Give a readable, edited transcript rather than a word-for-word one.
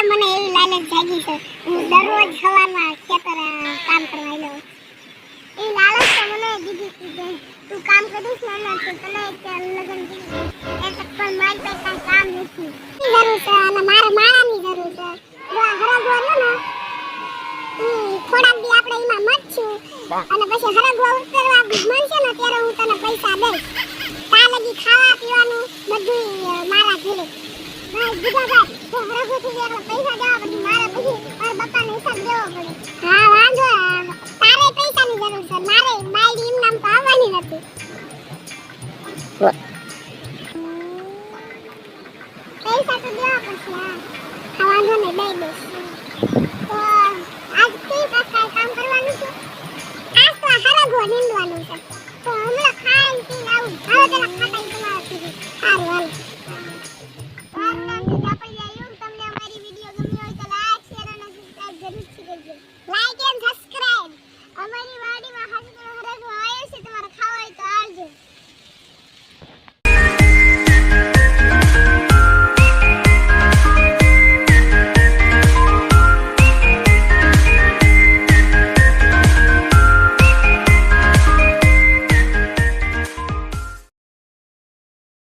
મને એવી લાલચ જાગી છે હું દરરોજ સવારમાં ખેતર કામ કરવા આવું એ લાલચ તો મને દીધી કે તું કામ કરીશ ને તો તને લગન દીધી એટલે પણ મારી પાસે કામ નથી જરૂર છે અને મારે માળાની જરૂર છે જો આ હરગવો ને થોડાક દી આપણે એમાં મતશું અને પછી હરગવો ઉતરવા મળશે ને ત્યારે હું તને પૈસા દઈશ તા લગી ખાવા પીવાનું બધું મારા ઘરે ભાઈ દીધા તો હરગવો થી એટલે પૈસા દેવા પછી મારે પછી મારા બાપાને હિસાબ દેવો પડે હા વાંધો તારે પૈસાની જરૂર છે મારે બાઈ એમ નામ તો આવવાની નથી પૈસા તો દેવા પડશે હા વાંધો નહીં દઈ દઈશ તો આજ કઈ કામ કરવાનું છે આજ તો હરગવો નીંદવાનું છે તો હમણાં ખાઈ પીને આવું હવે પેલા ખાતા તમારા સુધી સારું હાલ